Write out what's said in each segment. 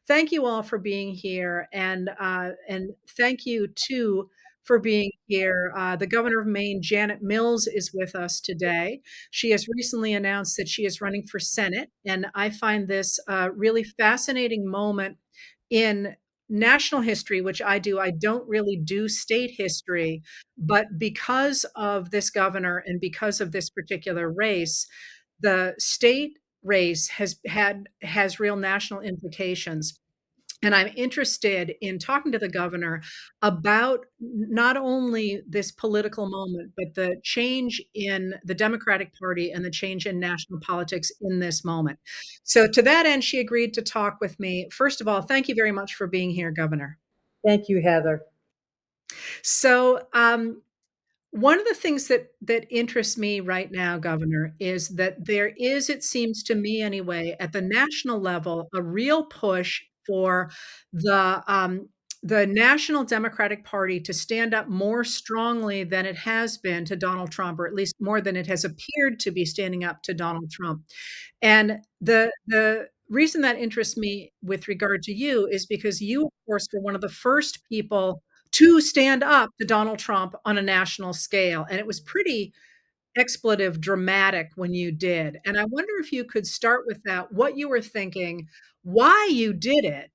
Thank you all for being here, and thank you too for being here. The governor of Maine, Janet Mills, is with us today. She has recently announced that she is running for Senate, and I find this a really fascinating moment in national history, which I do. I don't really do state history, but because of this governor and because of this particular race, the state race has real national implications. And I'm interested in talking to the governor about not only this political moment, but the change in the Democratic Party and the change in national politics in this moment. So, to that end, she agreed to talk with me. First of all, thank you very much for being here, Governor. Thank you, Heather. So, one of the things that interests me right now, Governor, is that there is, it seems to me anyway, at the national level, a real push for the National Democratic Party to stand up more strongly than it has been to Donald Trump, or at least more than it has appeared to be standing up to Donald Trump. And the reason that interests me with regard to you is because you, of course, were one of the first people to stand up to Donald Trump on a national scale, and it was pretty expletive dramatic when you did. And I wonder if you could start with that, what you were thinking, why you did it,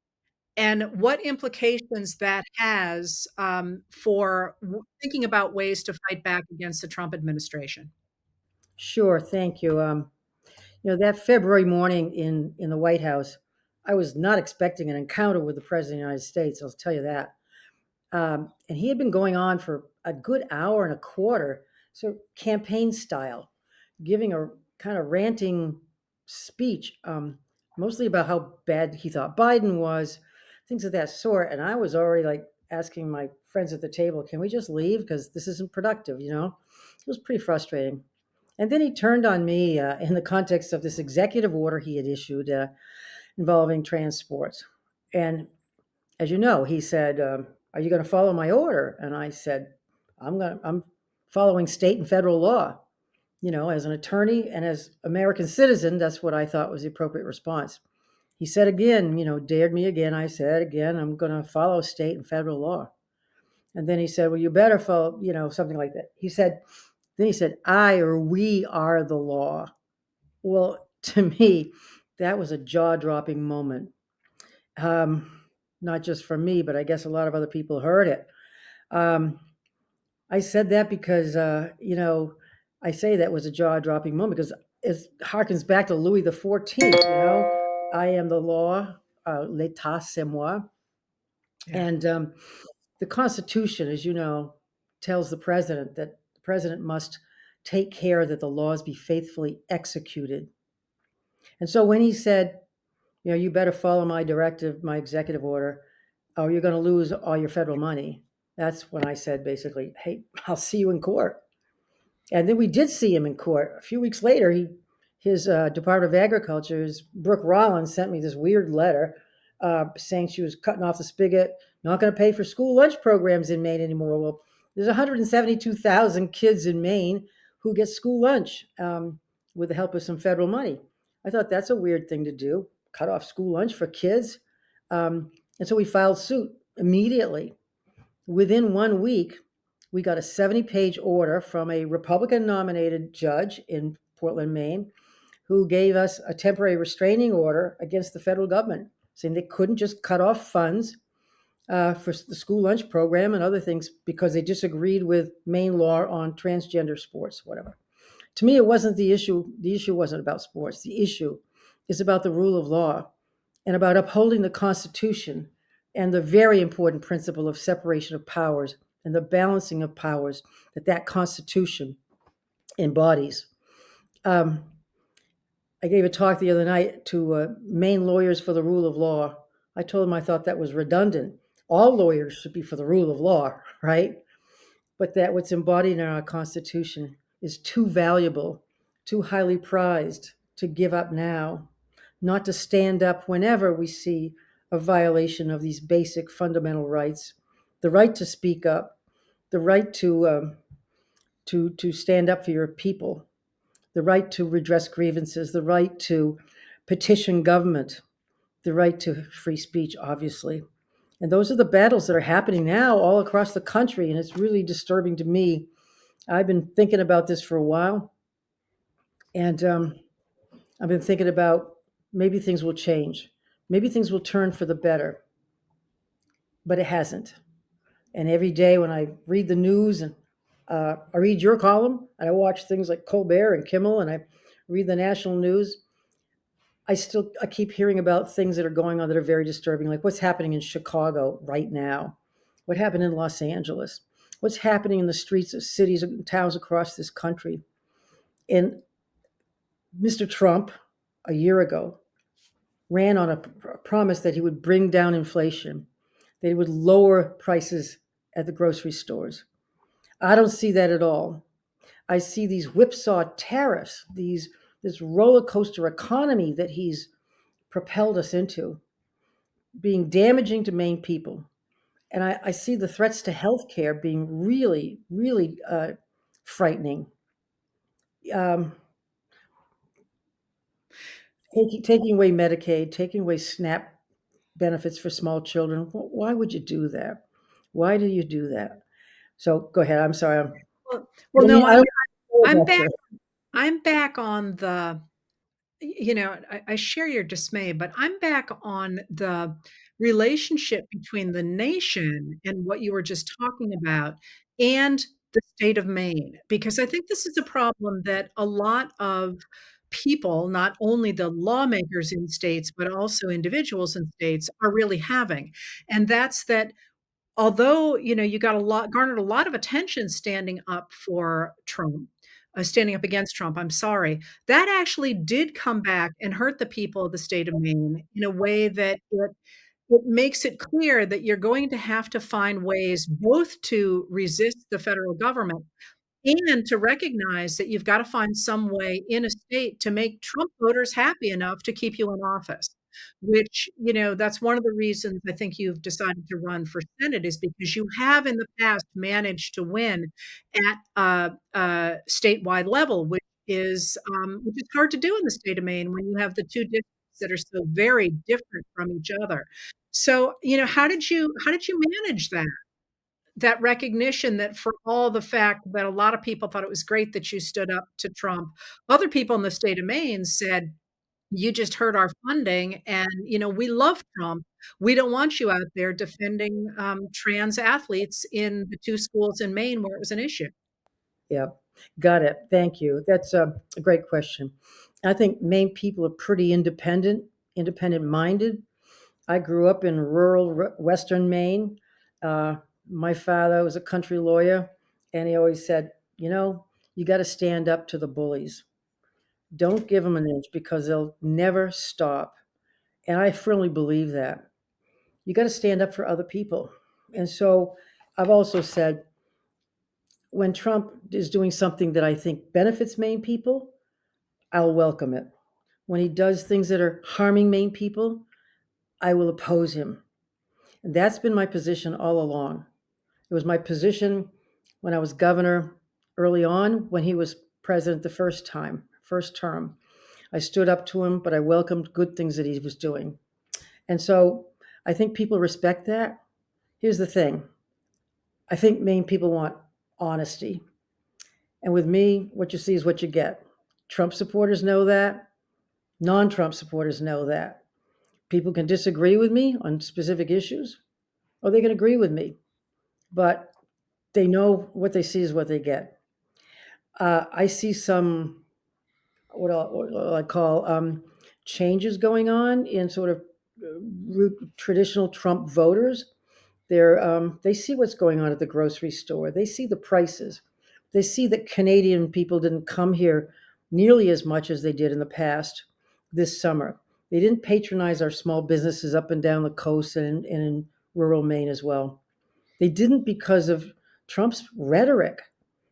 and what implications that has, for thinking about ways to fight back against the Trump administration. Sure, thank you. That February morning in the White House, I was not expecting an encounter with the President of the United States. I'll tell you that. And he had been going on for a good hour and a quarter, so campaign style, giving a kind of ranting speech, mostly about how bad he thought Biden was, things of that sort. And I was already like asking my friends at the table, "Can we just leave? Because this isn't productive." It was pretty frustrating. And then he turned on me in the context of this executive order he had issued involving transports. And as you know, he said, "Are you going to follow my order?" And I said, I'm following state and federal law." As an attorney and as American citizen, that's what I thought was the appropriate response. He said again, dared me again. I said again, "I'm going to follow state and federal law." And then he said, "Well, you better follow," something like that. Then he said, "I or we are the law." Well, to me, that was a jaw-dropping moment. Not just for me, but I guess a lot of other people heard it. Um, I said that because, I say that was a jaw-dropping moment because it harkens back to Louis the 14th. "I am the law, l'état c'est moi." Yeah. And the Constitution, as you know, tells the president that the president must take care that the laws be faithfully executed. And so when he said, "You better follow my directive, my executive order, or you're going to lose all your federal money," that's when I said basically, "Hey, I'll see you in court." And then we did see him in court. A few weeks later, his Department of Agriculture's Brooke Rollins sent me this weird letter saying she was cutting off the spigot, not going to pay for school lunch programs in Maine anymore. Well, there's 172,000 kids in Maine who get school lunch with the help of some federal money. I thought that's a weird thing to do, cut off school lunch for kids. And so we filed suit immediately. Within 1 week, we got a 70-page order from a Republican nominated judge in Portland, Maine, who gave us a temporary restraining order against the federal government, saying they couldn't just cut off funds for the school lunch program and other things because they disagreed with Maine law on transgender sports, whatever. To me, it wasn't the issue. The issue wasn't about sports. The issue is about the rule of law and about upholding the Constitution and the very important principle of separation of powers and the balancing of powers that Constitution embodies. Um, I gave a talk the other night to Maine lawyers for the rule of law. I told them I thought that was redundant. All lawyers should be for the rule of law, right? But that what's embodied in our Constitution is too valuable, too highly prized to give up now, not to stand up whenever we see a violation of these basic fundamental rights: the right to speak up, the right to stand up for your people, the right to redress grievances, the right to petition government, the right to free speech, obviously. And those are the battles that are happening now all across the country. And it's really disturbing to me. I've been thinking about this for a while. And I've been thinking about maybe things will change. Maybe things will turn for the better, but it hasn't. And every day when I read the news and I read your column and I watch things like Colbert and Kimmel and I read the national news, I keep hearing about things that are going on that are very disturbing, like what's happening in Chicago right now, what happened in Los Angeles, what's happening in the streets of cities and towns across this country. And Mr. Trump, a year ago, ran on a promise that he would bring down inflation, that he would lower prices at the grocery stores. I don't see that at all. I see these whipsaw tariffs, this roller coaster economy that he's propelled us into, being damaging to Maine people. And I see the threats to healthcare being really, really frightening. Um, taking away Medicaid, taking away SNAP benefits for small children. Why would you do that? Why do you do that? So go ahead. I'm sorry. Well, no, I don't I'm mean back to. I'm back on the I share your dismay, but I'm back on the relationship between the nation and what you were just talking about and the state of Maine, because I think this is a problem that a lot of people, not only the lawmakers in states, but also individuals in states, are really having. And that's that although, you got a lot garnered a lot of attention standing up for Trump, standing up against Trump, I'm sorry, that actually did come back and hurt the people of the state of Maine in a way that it makes it clear that you're going to have to find ways both to resist the federal government and to recognize that you've gotta find some way in a state to make Trump voters happy enough to keep you in office, which, that's one of the reasons I think you've decided to run for Senate is because you have in the past managed to win at a statewide level, which is hard to do in the state of Maine when you have the 2 districts that are so very different from each other. So, how did you manage that? That recognition that for all the fact that a lot of people thought it was great that you stood up to Trump, other people in the state of Maine said, "You just hurt our funding, and, we love Trump. We don't want you out there defending, trans athletes in the 2 schools in Maine where it was an issue." Yeah, got it. Thank you. That's a great question. I think Maine people are pretty independent minded. I grew up in rural Western Maine. Uh, my father was a country lawyer, and he always said, you got to stand up to the bullies. Don't give them an inch because they'll never stop. And I firmly believe that. You got to stand up for other people. And so I've also said, when Trump is doing something that I think benefits Maine people, I'll welcome it. When he does things that are harming Maine people, I will oppose him. And that's been my position all along. It was my position when I was governor early on, when he was president the first term. I stood up to him, but I welcomed good things that he was doing. And so I think people respect that. Here's the thing, I think Maine people want honesty. And with me, what you see is what you get. Trump supporters know that. Non Trump supporters know that. People can disagree with me on specific issues, or they can agree with me, but they know what they see is what they get. I see some what I call changes going on in sort of traditional Trump voters. They see what's going on at the grocery store. They see the prices. They see that Canadian people didn't come here nearly as much as they did in the past this summer. They didn't patronize our small businesses up and down the coast and in rural Maine as well. They didn't because of Trump's rhetoric,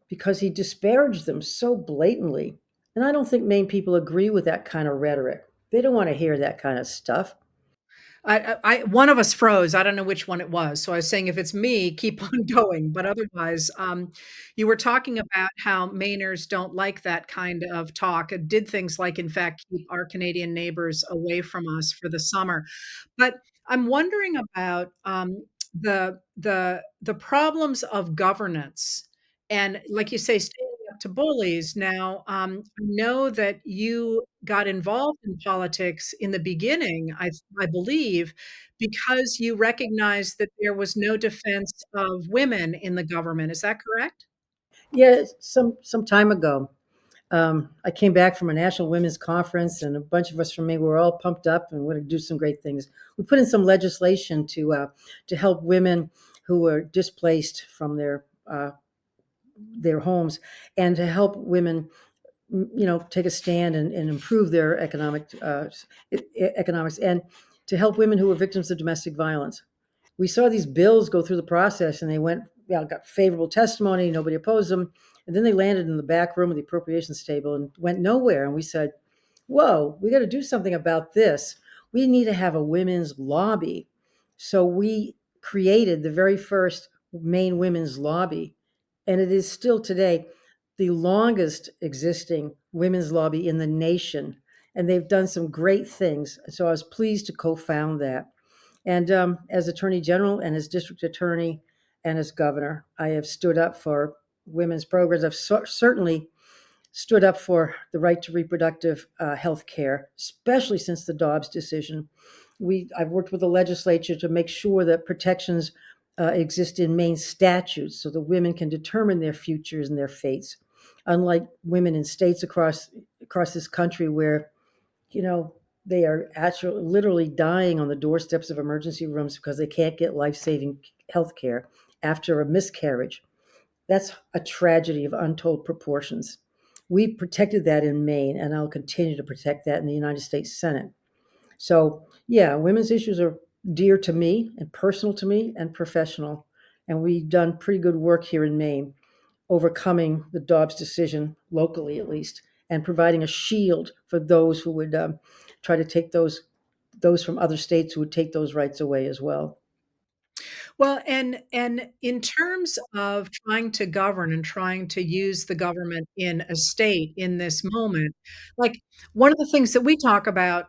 because he disparaged them so blatantly. And I don't think Maine people agree with that kind of rhetoric. They don't want to hear that kind of stuff. one of us froze. I don't know which one it was. So I was saying, if it's me, keep on going. But otherwise, you were talking about how Mainers don't like that kind of talk. It did things like, in fact, keep our Canadian neighbors away from us for the summer. But I'm wondering about the problems of governance, and like you say, standing up to bullies. Now, I know that you got involved in politics in the beginning, I believe, because you recognized that there was no defense of women in the government. Is that correct? Yeah, some time ago, I came back from a national women's conference, and a bunch of us from Maine were all pumped up and wanted to do some great things. We put in some legislation to help women who were displaced from their homes, and to help women, take a stand and improve their economics, and to help women who were victims of domestic violence. We saw these bills go through the process, and they went, got favorable testimony, nobody opposed them, and then they landed in the back room of the appropriations table and went nowhere. And we said, whoa, we got to do something about this. We need to have a women's lobby. So we created the very first Maine women's lobby, and it is still today the longest existing women's lobby in the nation. And they've done some great things. So I was pleased to co-found that. And as Attorney General and as District Attorney and as Governor, I have stood up for women's programs. I've certainly stood up for the right to reproductive health care, especially since the Dobbs decision. I've worked with the legislature to make sure that protections exist in Maine statutes so that women can determine their futures and their fates, unlike women in states across this country where, you know, they are actually literally dying on the doorsteps of emergency rooms because they can't get life-saving health care after a miscarriage. That's a tragedy of untold proportions. We've protected that in Maine, and I'll continue to protect that in the United States Senate. So, yeah, women's issues are dear to me and personal to me and professional. And we've done pretty good work here in Maine, overcoming the Dobbs decision, locally at least, and providing a shield for those who would try to take those from other states who would take those rights away as well. Well, and in terms of trying to govern and trying to use the government in a state in this moment, like, one of the things that we talk about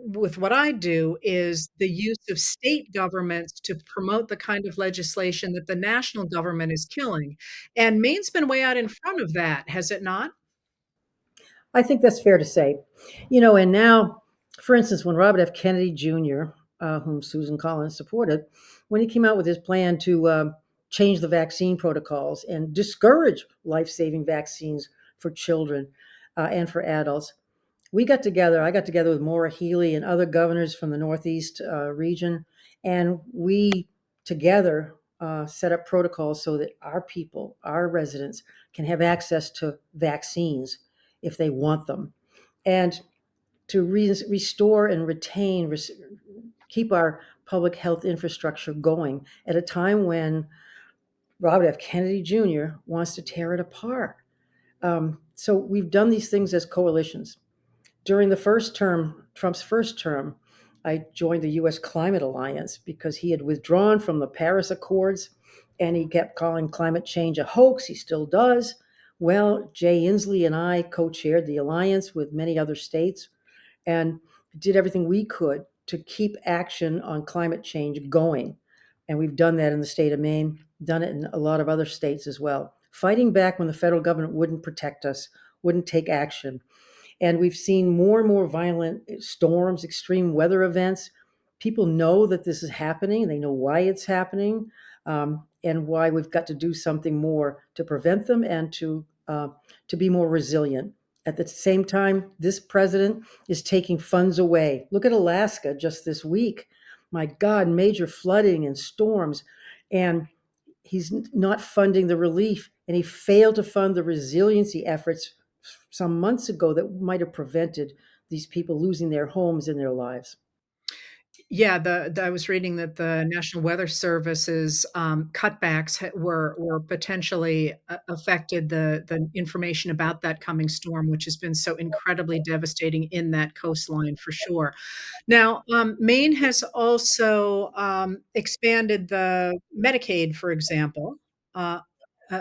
with what I do is the use of state governments to promote the kind of legislation that the national government is killing, and Maine's been way out in front of that, has it not? I think that's fair to say. And now, for instance, when Robert F. Kennedy Jr., whom Susan Collins supported, when he came out with his plan to change the vaccine protocols and discourage life saving vaccines for children and for adults, I got together with Maura Healey and other governors from the Northeast region, and we together set up protocols so that our people, our residents, can have access to vaccines if they want them, and to restore and keep our public health infrastructure going at a time when Robert F. Kennedy Jr. wants to tear it apart. So we've done these things as coalitions. During Trump's first term, I joined the U.S. Climate Alliance because he had withdrawn from the Paris Accords, and he kept calling climate change a hoax. He still does. Well, Jay Inslee and I co chaired the alliance with many other states and did everything we could to keep action on climate change going. And we've done that in the state of Maine, done it in a lot of other states as well. Fighting back when the federal government wouldn't protect us, wouldn't take action. And we've seen more and more violent storms, extreme weather events. People know that this is happening. They know why it's happening, and why we've got to do something more to prevent them and to be more resilient. At the same time, this president is taking funds away. Look at Alaska just this week. My God, major flooding and storms. And he's not funding the relief, and he failed to fund the resiliency efforts some months ago that might have prevented these people losing their homes and their lives. Yeah, I was reading that the National Weather Service's, cutbacks were potentially affected the information about that coming storm, which has been so incredibly devastating in that coastline for sure. Now, Maine has also, expanded the Medicaid, for example, uh,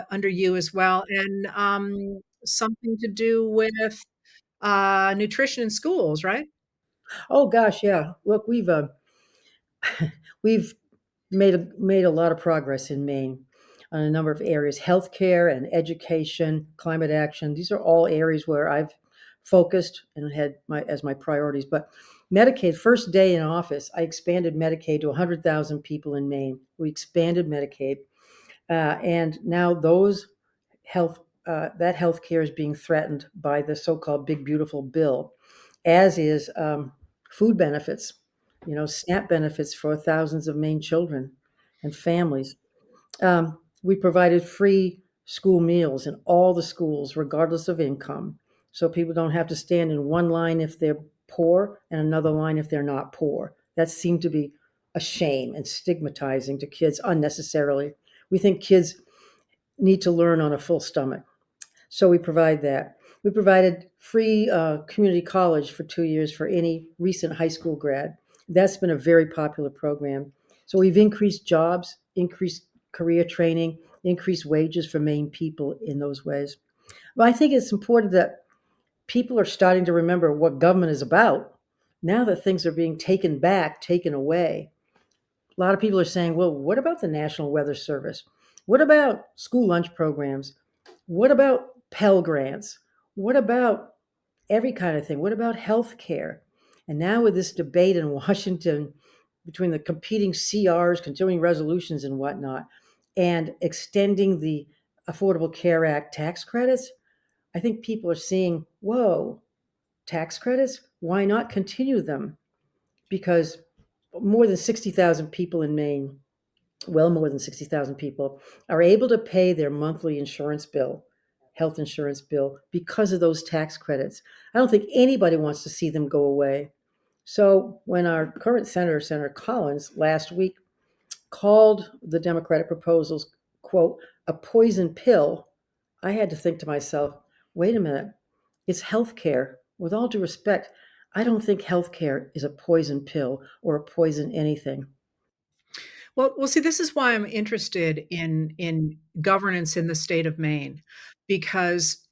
under you as well, and, something to do with, nutrition in schools, right? Oh gosh, yeah. Look, we've made a lot of progress in Maine on a number of areas: healthcare and education, climate action. These are all areas where I've focused and had my as my priorities. But Medicaid, first day in office, I expanded Medicaid to 100,000 people in Maine. We expanded Medicaid, and now health that health care is being threatened by the so-called Big Beautiful Bill, as is food benefits, SNAP benefits for thousands of Maine children and families. We provided free school meals in all the schools, regardless of income, so people don't have to stand in one line if they're poor and another line if they're not poor. That seemed to be a shame and stigmatizing to kids unnecessarily. We think kids need to learn on a full stomach. So we provide that. We provided free community college for 2 years for any recent high school grad. That's been a very popular program. So we've increased jobs, increased career training, increased wages for Maine people in those ways. But I think it's important that people are starting to remember what government is about. Now that things are being taken back, taken away, a lot of people are saying, well, what about the National Weather Service? What about school lunch programs? What about Pell Grants? What about every kind of thing? What about health care? And now with this debate in Washington between the competing CRs, continuing resolutions, and whatnot, and extending the Affordable Care Act tax credits, I think people are seeing, whoa, tax credits? Why not continue them? Because more than 60,000 people in Maine, well more than 60,000 people, are able to pay their monthly insurance bill, health insurance bill, because of those tax credits. I don't think anybody wants to see them go away. So when our current senator, Senator Collins, last week called the Democratic proposals, quote, a poison pill, I had to think to myself, wait a minute, it's health care. With all due respect, I don't think health care is a poison pill or a poison anything. Well, see, this is why I'm interested in governance in the state of Maine, because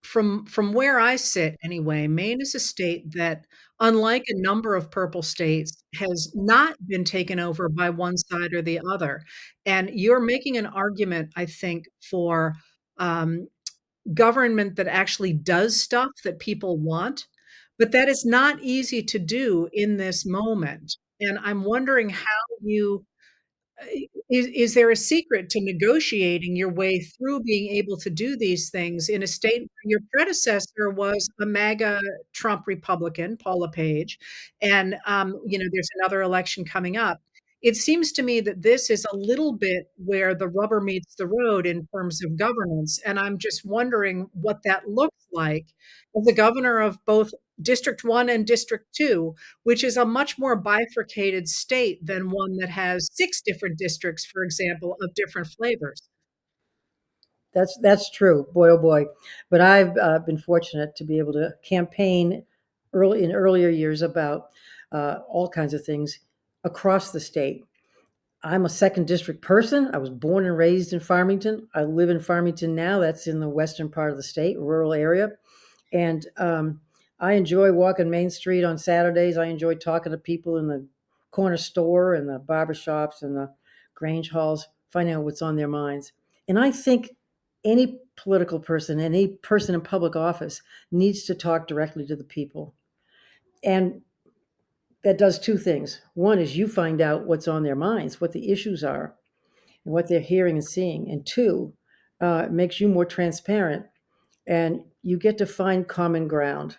from where I sit anyway, Maine is a state that, unlike a number of purple states, has not been taken over by one side or the other. And you're making an argument, I think, for um, government that actually does stuff that people want, but that is not easy to do in this moment. And I'm wondering how you is there a secret to negotiating your way through being able to do these things in a state where your predecessor was a MAGA Trump Republican, Paula Page, and, there's another election coming up. It seems to me that this is a little bit where the rubber meets the road in terms of governance, and I'm just wondering what that looks like as the governor of both District 1 and District 2, which is a much more bifurcated state than one that has 6 different districts, for example, of different flavors. That's true, boy oh boy. But I've been fortunate to be able to campaign earlier years about all kinds of things across the state. I'm a second district person. I was born and raised in Farmington. I live in Farmington now. That's in the western part of the state, rural area. And I enjoy walking Main Street on Saturdays. I enjoy talking to people in the corner store and the barber shops and the Grange halls, finding out what's on their minds. And I think any political person, any person in public office needs to talk directly to the people. And that does two things. One is you find out what's on their minds, what the issues are, and what they're hearing and seeing. And two, it makes you more transparent and you get to find common ground.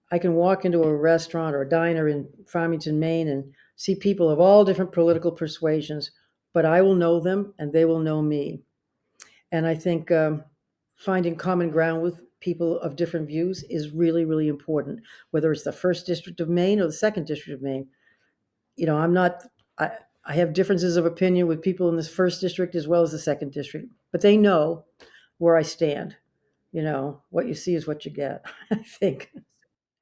I can walk into a restaurant or a diner in Farmington, Maine, and see people of all different political persuasions, but I will know them and they will know me. And I think finding common ground with people of different views is really, really important, whether it's the first district of Maine or the second district of Maine. I'm not. I, I have differences of opinion with people in this first district as well as the second district, but they know where I stand. What you see is what you get. I think.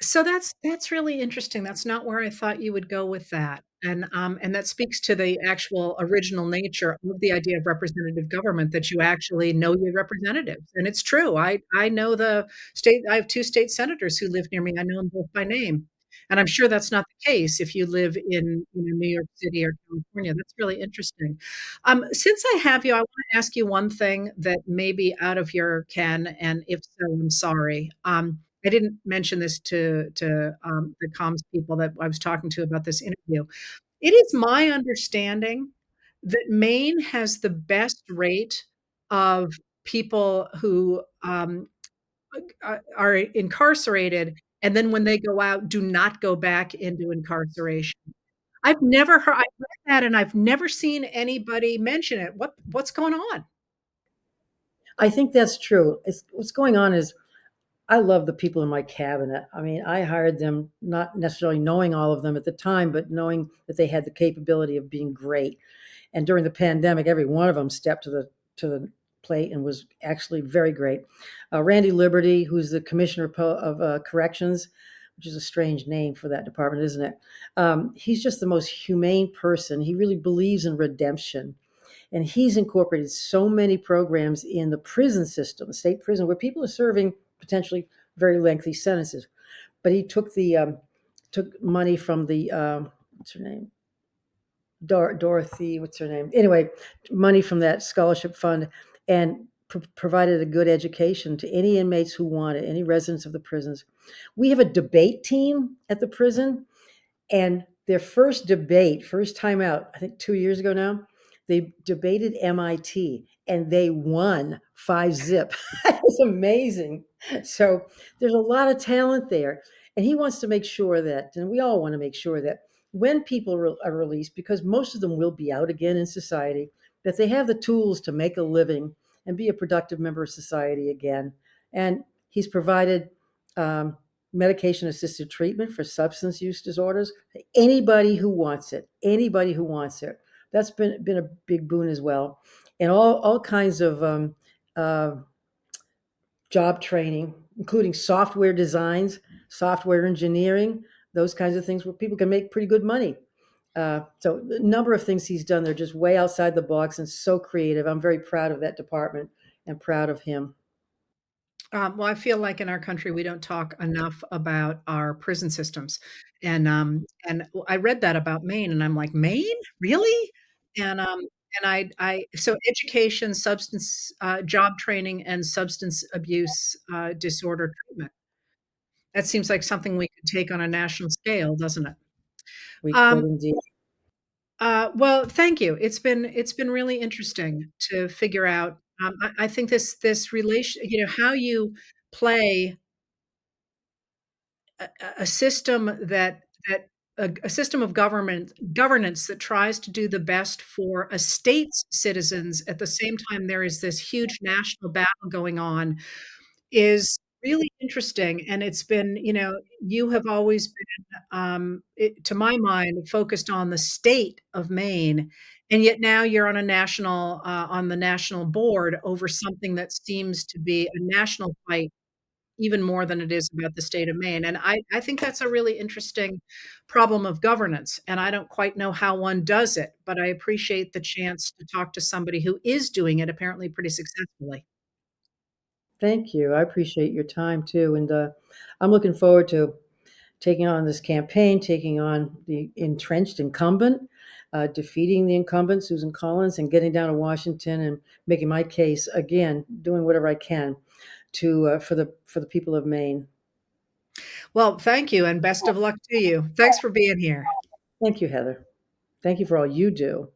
So that's really interesting. That's not where I thought you would go with that. And that speaks to the actual original nature of the idea of representative government, that you actually know your representatives. And it's true. I know the state. I have 2 state senators who live near me. I know them both by name. And I'm sure that's not the case if you live in, New York City or California. That's really interesting. Since I have you, I want to ask you one thing that may be out of your ken, and if so, I'm sorry. I didn't mention this to the comms people that I was talking to about this interview. It is my understanding that Maine has the best rate of people who, are incarcerated, and then when they go out, do not go back into incarceration. I've read that, and I've never seen anybody mention it. What's going on? I think that's true. What's going on is I love the people in my cabinet. I mean, I hired them not necessarily knowing all of them at the time, but knowing that they had the capability of being great. And during the pandemic, every one of them stepped to the plate and was actually very great. Randy Liberty, who's the commissioner of corrections, which is a strange name for that department, isn't it? He's just the most humane person. He really believes in redemption. And he's incorporated so many programs in the prison system, the state prison, where people are serving potentially very lengthy sentences. But he took money from the what's her name, Dorothy, what's her name? Anyway, money from that scholarship fund and provided a good education to any inmates who want it, any residents of the prisons. We have a debate team at the prison, and their first debate, first time out, I think 2 years ago now, they debated MIT and they won 5-0. It was amazing. So there's a lot of talent there. And he wants to make sure that, and we all want to make sure that when people are released, because most of them will be out again in society, that they have the tools to make a living and be a productive member of society again. And he's provided medication assisted treatment for substance use disorders. Anybody who wants it. That's been a big boon as well. And all kinds of uh, job training, including software designs, software engineering, those kinds of things where people can make pretty good money. So a number of things he's done, they're just way outside the box and so creative. I'm very proud of that department and proud of him. Well, I feel like in our country, we don't talk enough about our prison systems, and I read that about Maine, and I'm like, "Maine? Really?" And I so education, job training, and substance abuse, disorder treatment. That seems like something we could take on a national scale, doesn't it? We could Um, indeed. well, thank you. It's been really interesting to figure out, I think this relation how you play a system that a system of governance that tries to do the best for a state's citizens, at the same time there is this huge national battle going on, is really interesting, and it's been you have always been, to my mind, focused on the state of Maine, and yet now you're on the national board over something that seems to be a national fight even more than it is about the state of Maine, and I think that's a really interesting problem of governance, and I don't quite know how one does it, but I appreciate the chance to talk to somebody who is doing it apparently pretty successfully. Thank you. I appreciate your time too. And I'm looking forward to taking on this campaign, taking on the entrenched incumbent, defeating the incumbent, Susan Collins, and getting down to Washington and making my case again, doing whatever I can to for the people of Maine. Well, thank you, and best of luck to you. Thanks for being here. Thank you, Heather. Thank you for all you do.